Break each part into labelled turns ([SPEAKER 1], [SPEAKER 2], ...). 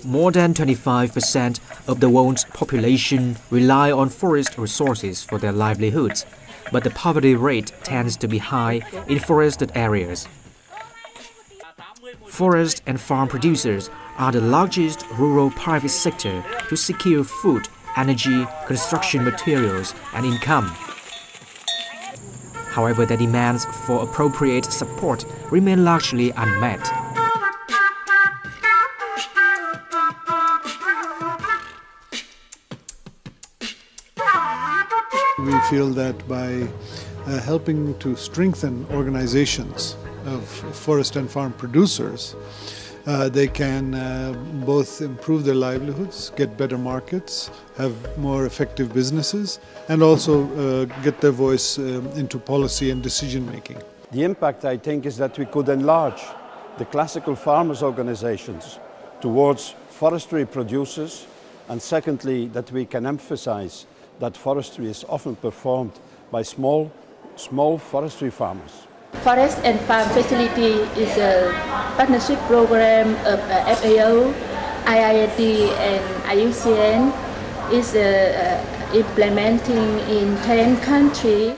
[SPEAKER 1] More than 25% of the world's population rely on forest resources for their livelihoods, but the poverty rate tends to be high in forested areas. Forest and farm producers are the largest rural private sector to secure food, energy, construction materials, and income. However, the demands for appropriate support remain largely unmet.
[SPEAKER 2] We feel that by helping to strengthen organizations of forest and farm producers, they can both improve their livelihoods, get better markets, have more effective businesses, and also get their voice into policy and decision making.
[SPEAKER 3] The impact, I think, is that we could enlarge the classical farmers' organizations towards forestry producers, and secondly, that we can emphasize that forestry is often performed by small forestry farmers.
[SPEAKER 4] Forest and Farm Facility is a partnership program of FAO, IIED and IUCN. Is implementing in 10 countries.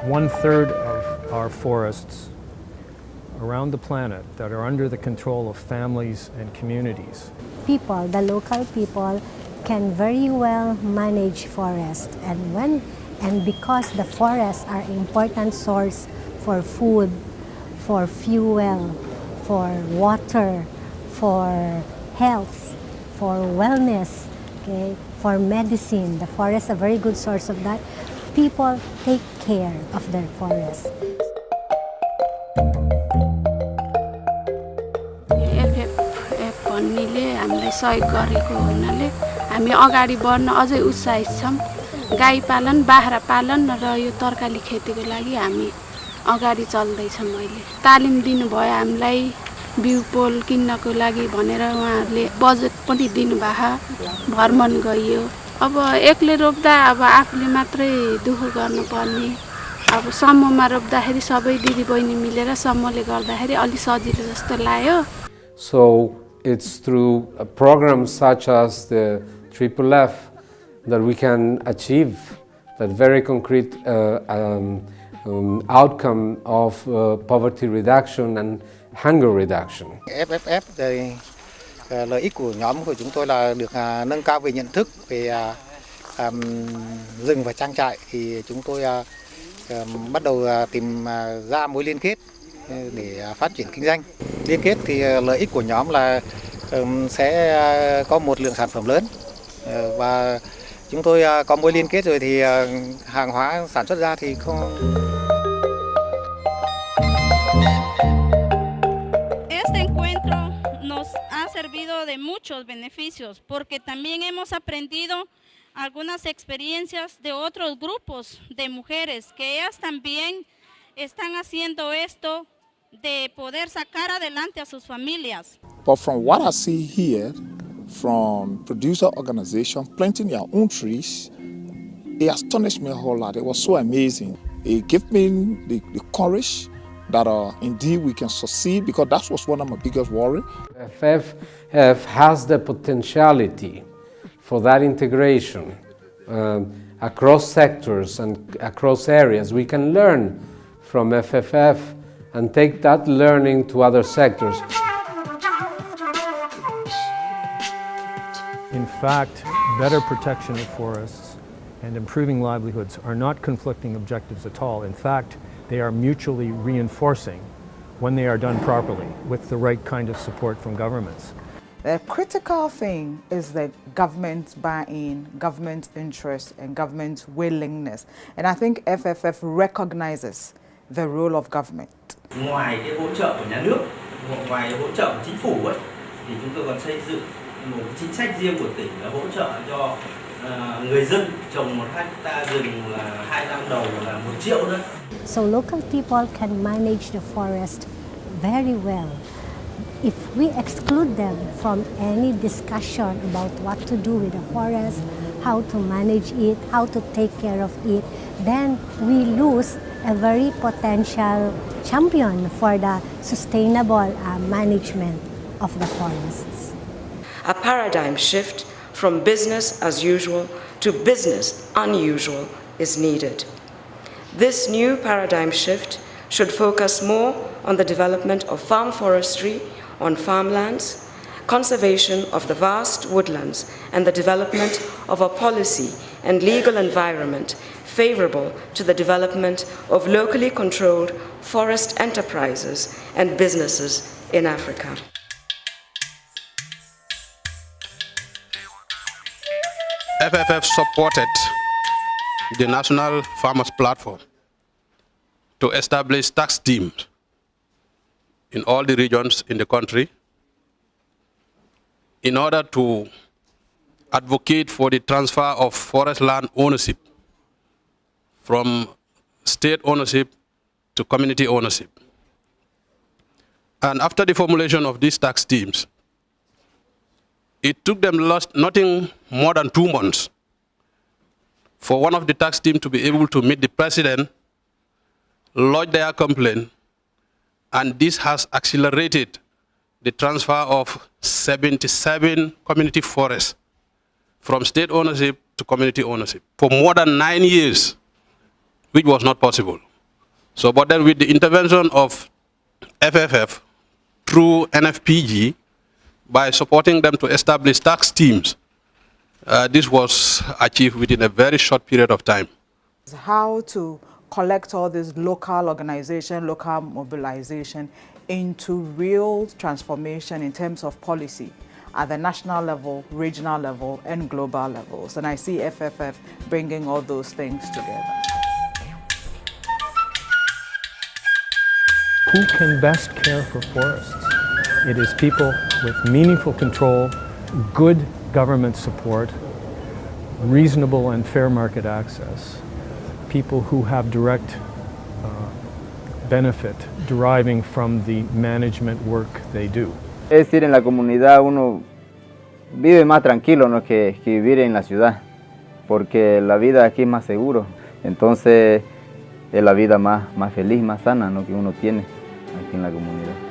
[SPEAKER 5] 1/3 of our forests around the planet that are under the control of families and communities.
[SPEAKER 6] People, the local people, can very well manage forest, and because the forests are important source for food, for fuel, for water, for health, for wellness, okay, for medicine. The forest is a very good source of that. People take care of their forest.
[SPEAKER 7] FFF भन्नेले हामीलाई सहयोग गरेको हुनाले हामी अगाडि बढ्न अझै उत्साहित छौं। गाई पालन, बाख्रा पालन र यो तरकारी खेतीको लागि हामी अगाडि चल्दै छौं। अहिले तालिम दिनुभयो हामीलाई बिउ पोल किन्नको लागि भनेर उहाँहरूले बजेट पनि दिनुभयो, भ्रमण गरियो। अब एकले रोप्दा अब आफूले मात्रै दुख गर्नुपर्ने, अब समूहमा रोप्दाखेरि सबै दिदीबहिनी मिलेर समूहले गर्दाखेरि अलि सजिलो जस्तो लाग्यो।
[SPEAKER 8] So it's through programs such as the FFF that we can achieve that very concrete outcome of poverty reduction and hunger reduction.
[SPEAKER 9] FFF thì lợi ích của nhóm của chúng tôi là được nâng cao về nhận thức về rừng và trang trại, thì chúng tôi bắt đầu tìm ra mối liên kết để phát triển kinh doanh. Liên kết thì lợi ích của nhóm là sẽ có một lượng sản phẩm lớn, và chúng tôi có mối liên kết rồi thì hàng hóa sản xuất ra thì không.
[SPEAKER 10] Este encuentro nos ha servido de muchos beneficios porque también hemos aprendido algunas experiencias de otros grupos de mujeres que ellas también están haciendo esto de poder sacar adelante a sus familias.
[SPEAKER 11] But from what I see here, from producer organizations planting their own trees, it astonished me a whole lot. It was so amazing. It gave me the courage that indeed we can succeed, because that was one of my biggest worries.
[SPEAKER 8] FFF has the potentiality for that integration across sectors and across areas. We can learn from FFF and take that learning to other sectors.
[SPEAKER 5] In fact, better protection of forests and improving livelihoods are not conflicting objectives at all. In fact, they are mutually reinforcing when they are done properly with the right kind of support from governments.
[SPEAKER 12] The critical thing is that government buy-in, government interest, and government willingness. And I think FFF recognizes the role of government.
[SPEAKER 13] Ngoài cái hỗ trợ của nhà nước, ngoài hỗ trợ của chính phủ ấy, thì chúng tôi còn xây dựng một chính sách riêng của tỉnh là hỗ trợ cho người dân trồng 1 hectare rừng là 2 năm đầu là 1 triệu nữa.
[SPEAKER 6] So local people can manage the forest very well. If we exclude them from any discussion about what to do with the forest, how to manage it, how to take care of it, then we lose a very potential champion for the sustainable management of the forests.
[SPEAKER 14] A paradigm shift from business as usual to business unusual is needed. This new paradigm shift should focus more on the development of farm forestry on farmlands, conservation of the vast woodlands, and the development of a policy and legal environment favorable to the development of locally controlled forest enterprises and businesses in Africa.
[SPEAKER 15] FFF supported the National Farmers Platform to establish tax teams in all the regions in the country in order to advocate for the transfer of forest land ownership from state ownership to community ownership. And after the formulation of these tax teams, it took them nothing more than 2 months for one of the tax team to be able to meet the president, lodge their complaint, and this has accelerated the transfer of 77 community forests from state ownership to community ownership for more than 9 years, which was not possible. So, but then with the intervention of FFF through NFPG, by supporting them to establish tax teams, this was achieved within a very short period of time.
[SPEAKER 12] How to collect all this local organization, local mobilization into real transformation in terms of policy at the national level, regional level, and global levels. And I see FFF bringing all those things together.
[SPEAKER 5] Who can best care for forests? It is people with meaningful control, good government support, reasonable and fair market access, people who have direct benefit deriving from the management work they do.
[SPEAKER 16] Es decir, en la comunidad uno vive más tranquilo, ¿no?, que vivir en la ciudad, porque la vida aquí es más seguro. Entonces es la vida más feliz, más sana, ¿no?, que uno tiene aquí en la comunidad.